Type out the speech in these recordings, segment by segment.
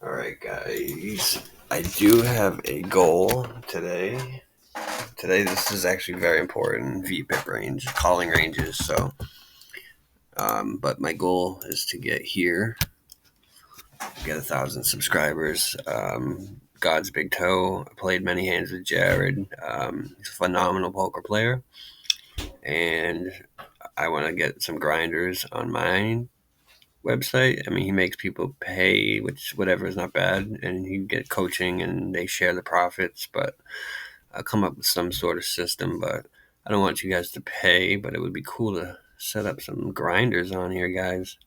All right, guys. I do have a goal today. This is actually very important. VPIP range, calling ranges. But my goal is to get here, get 1,000 subscribers. GODSBIGTOE. I played many hands with Jared. He's a phenomenal poker player, and I want to get some grinders on mine website. I mean, he makes people pay, which whatever is not bad, and you get coaching and they share the profits. But I'll come up with some sort of system. But I don't want you guys to pay, but it would be cool to set up some grinders on here, guys.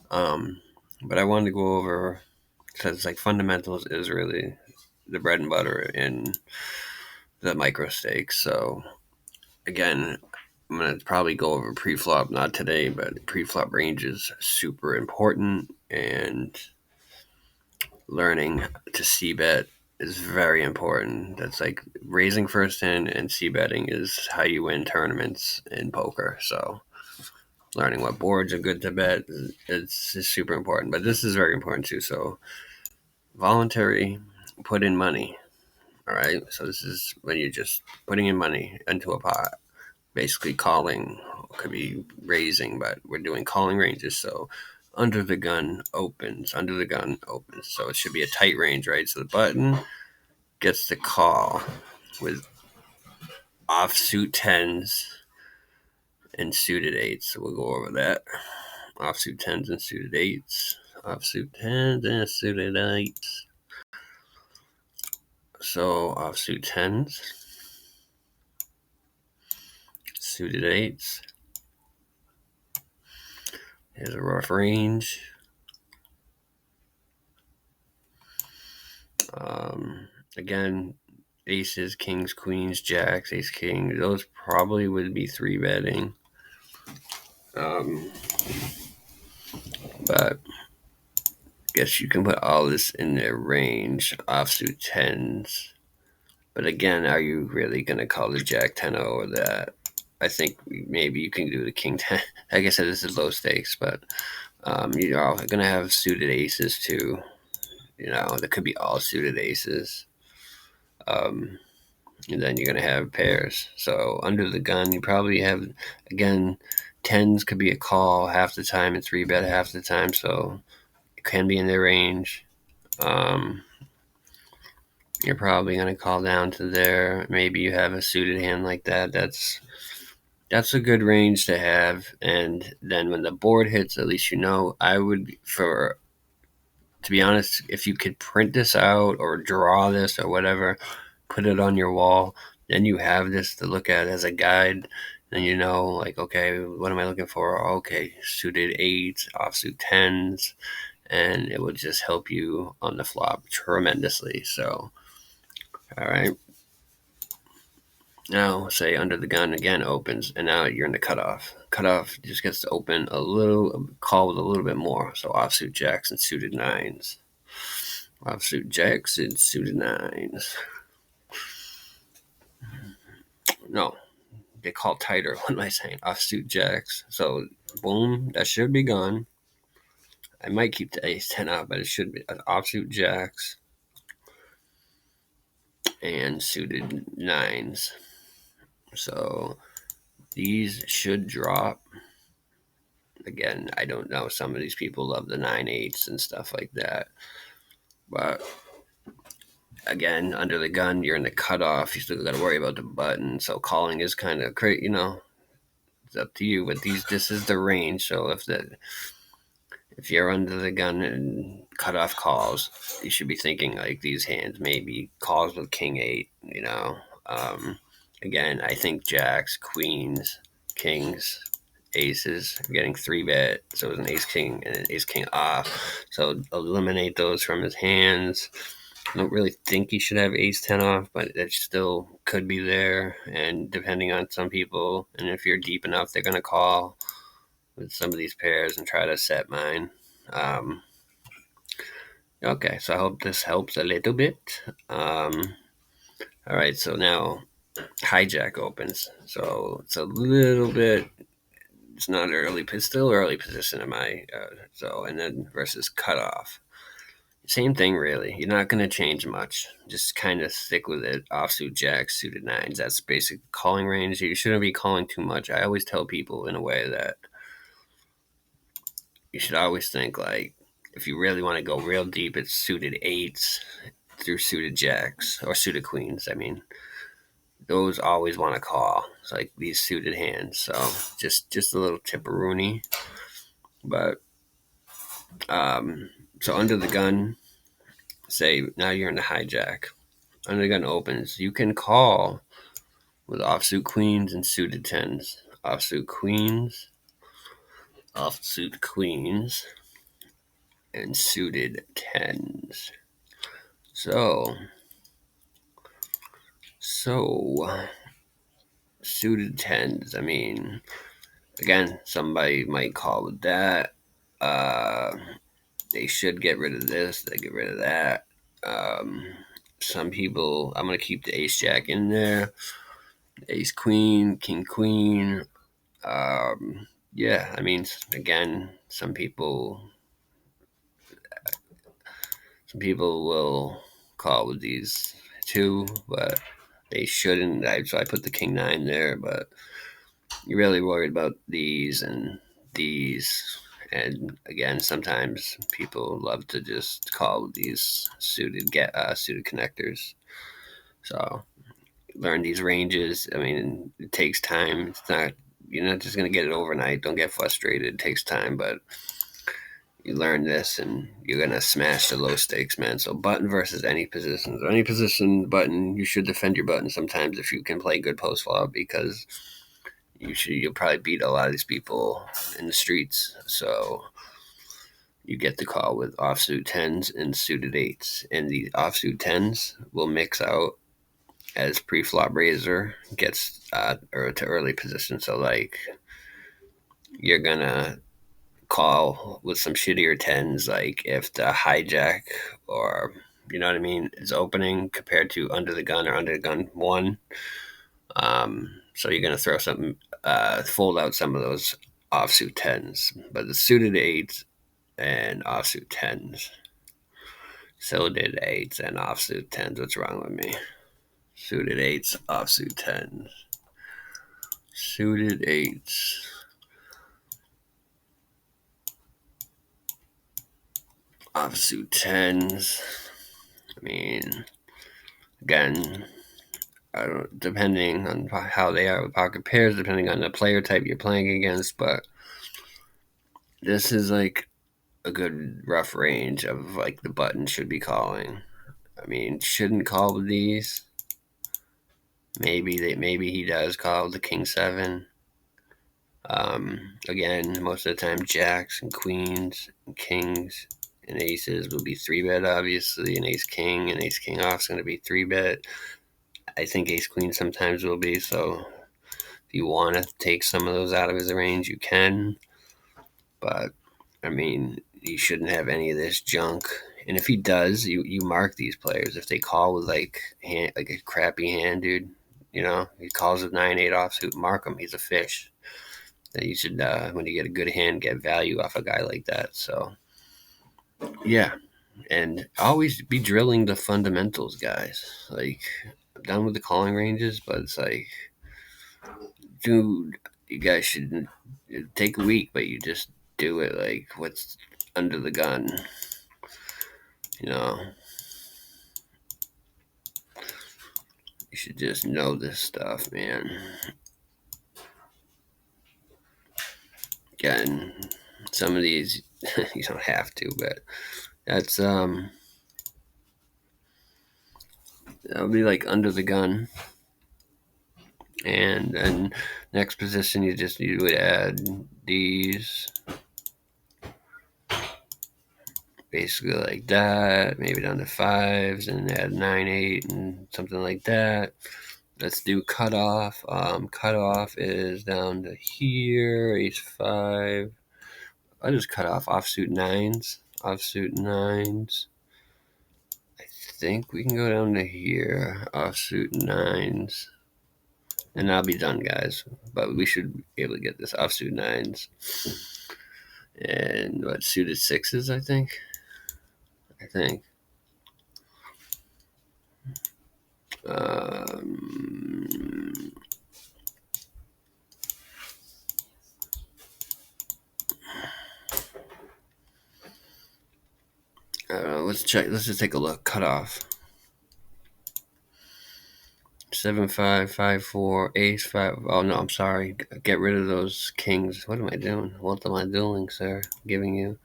But I wanted to go over because like fundamentals is really the bread and butter in the microstakes. So again, I'm going to probably go over pre-flop, not today, but pre-flop range is super important, and learning to c-bet is very important. That's like raising first hand, and c-betting is how you win tournaments in poker. So learning what boards are good to bet is super important. But this is very important too. So voluntary, put in money. All right. So this is when you're just putting in money into a pot, basically calling, could be raising, but we're doing calling ranges. So under the gun opens. So it should be a tight range, right? So the button gets the call with offsuit tens and suited eights. So we'll go over that. Offsuit tens and suited eights. Offsuit tens and suited eights. So offsuit tens, suited eights. Here's a rough range. Again, aces, kings, queens, jacks, ace, king. Those probably would be 3-betting. But I guess you can put all this in their range. Offsuit tens. But again, are you really going to call the jack 10 or that? I think maybe you can do the king 10. Like I said, this is low stakes, but you're going to have suited aces too. There could be all suited aces. And then you're going to have pairs. So under the gun, you probably have, again, tens could be a call half the time and 3-bet half the time. So it can be in their range. You're probably going to call down to there. Maybe you have a suited hand like that. That's a good range to have. And then when the board hits, at least I would, to be honest, if you could print this out or draw this or whatever, put it on your wall, then you have this to look at as a guide. Then like, okay, what am I looking for? Okay, suited eights, offsuit tens, and it would just help you on the flop tremendously. So, all right. Now, say under the gun again opens, and now you're in the cutoff. Cutoff just gets to open call with a little bit more. So offsuit jacks and suited nines. Offsuit jacks and suited nines. No, they call tighter. What am I saying? Offsuit jacks. So boom, that should be gone. I might keep the ace 10 out, but it should be offsuit jacks and suited nines. So these should drop. Again, I don't know. Some of these people love the 9-8s and stuff like that. But again, under the gun, you're in the cutoff. You still got to worry about the button. So calling is kind of crazy, it's up to you. But this is the range. So if you're under the gun and cutoff calls, you should be thinking like these hands, maybe calls with king 8, Again, I think jacks, queens, kings, aces getting 3-bet. So it was an ace king and an ace king off. So eliminate those from his hands. I don't really think he should have ace 10 off, but it still could be there. And depending on some people, and if you're deep enough, they're going to call with some of these pairs and try to set mine. Okay, so I hope this helps a little bit. All right, so now hijack opens. So it's a little bit, it's not early, it's still early position in my, and then versus cutoff. same thing really. You're not going to change much. Just kind of stick with it. Offsuit jacks, suited nines. That's basic calling range. You shouldn't be calling too much. I always tell people in a way that you should always think like, if you really want to go real deep, it's suited eights through suited jacks or suited queens. I mean, those always want to call. It's like these suited hands. So just a little tipperoonie. But so under the gun, say now you're in the hijack. Under the gun opens. You can call with offsuit queens and suited tens. Offsuit queens, and suited tens. So suited tens. I mean, again, somebody might call with that. They should get rid of this. They get rid of that. Some people, I'm gonna keep the ace jack in there. Ace queen, king queen. Yeah, I mean, again, some people will call with these too, but they shouldn't. So I put the king nine there, but you're really worried about these and these. And again, sometimes people love to just call with these suited connectors. So learn these ranges. I mean, it takes time. It's not, you're not just going to get it overnight. Don't get frustrated. It takes time, but you learn this and you're going to smash the low stakes, man. So button versus any positions. Any position button, you should defend your button sometimes if you can play good post flop, because you'll probably beat a lot of these people in the streets. So you get the call with offsuit tens and suited eights. And the offsuit tens will mix out as pre-flop raiser gets or to early position. So like you're gonna call with some shittier tens, like if the hijack, or you know what I mean, is opening compared to under the gun or under the gun one. So you're gonna throw some fold out some of those offsuit tens, but the suited eights and offsuit tens. Suited eights and offsuit tens. What's wrong with me? Suited eights, offsuit tens. Suited eights. Offsuit tens. I mean, again, I don't, depending on how they are with pocket pairs, depending on the player type you're playing against, but this is like a good rough range of like the button should be calling. I mean, shouldn't call with these. Maybe he does call with the king seven. Again, most of the time, jacks and queens and kings and aces will be 3-bet, obviously. An ace king and ace king off is going to be 3-bet. I think ace queen sometimes will be. So if you want to take some of those out of his range, you can. But I mean, you shouldn't have any of this junk. And if he does, you mark these players. If they call with like a crappy hand, dude, you know, he calls with 9-8 offsuit, mark him. He's a fish. That you should, when you get a good hand, get value off a guy like that. So, yeah. And always be drilling the fundamentals, guys. Like, I'm done with the calling ranges, but it's like, dude, you guys should take a week, but you just do it. Like, what's under the gun? You know, you should just know this stuff, man. Again, some of these you don't have to, but that's that'll be like under the gun. And then next position, you would add these, basically like that, maybe down to fives, and add 9-8 and something like that. Let's do cutoff. Cutoff is down to here, ace five. I'll just cut off offsuit nines. Offsuit nines. I think we can go down to here, offsuit nines. And I'll be done, guys. But we should be able to get this offsuit nines. And what, suited sixes, I think? I think. Um, let's check. Let's just take a look. Cut off. 7-5, 5-4, ace 5. Oh no, I'm sorry. Get rid of those kings. What am I doing? What am I doing, sir? Giving you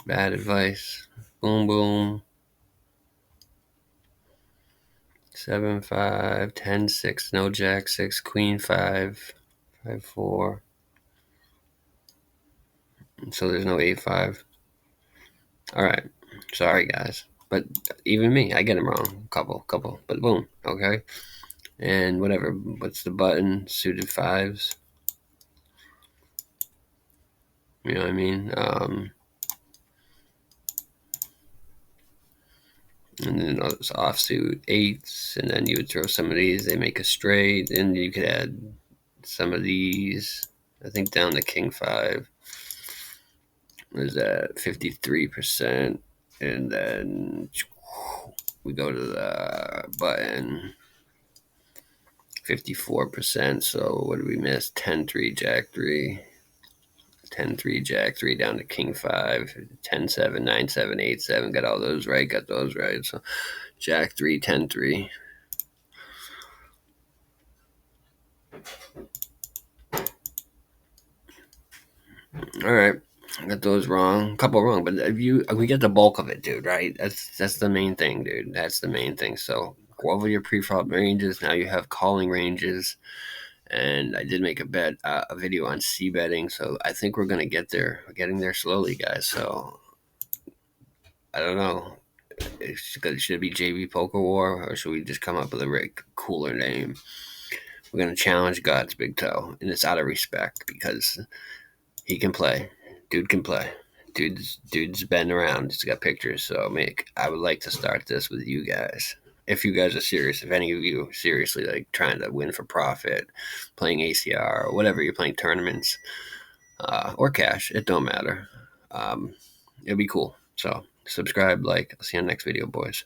bad advice. Boom, boom. 7-5, 10-6. No jack 6. Queen 5, 5-4. So there's no 8-5. All right. Sorry, guys. But even me, I get them wrong. Couple. But boom. Okay. And whatever. What's the button? Suited 5s. You know what I mean? And then those offsuit 8s. And then you would throw some of these. They make a straight. And you could add some of these. I think down to king 5. Was at 53%. And then we go to the button. 54%. So what did we miss? 10-3, jack 3. 10-3, jack 3 down to king 5. 10-7, 9-7, 8-7. Got all those right. Got those right. So jack 3, 10-3. All right. I got those wrong. A couple wrong, but if we get the bulk of it, dude, right? That's the main thing, dude. That's the main thing. So go over your pre-flop ranges. Now you have calling ranges. And I did make a video on c betting, so I think we're gonna get there. We're getting there slowly, guys. So I don't know. Should it be JB Poker War, or should we just come up with a cooler name? We're gonna challenge God's Big Toe, and it's out of respect because he can play. Dude can play. Dude's been around. He's got pictures. So, Mick, I would like to start this with you guys. If you guys are serious, if any of you seriously like trying to win for profit, playing ACR or whatever, you're playing tournaments or cash, it don't matter. It'd be cool. So subscribe, like. I'll see you on the next video, boys.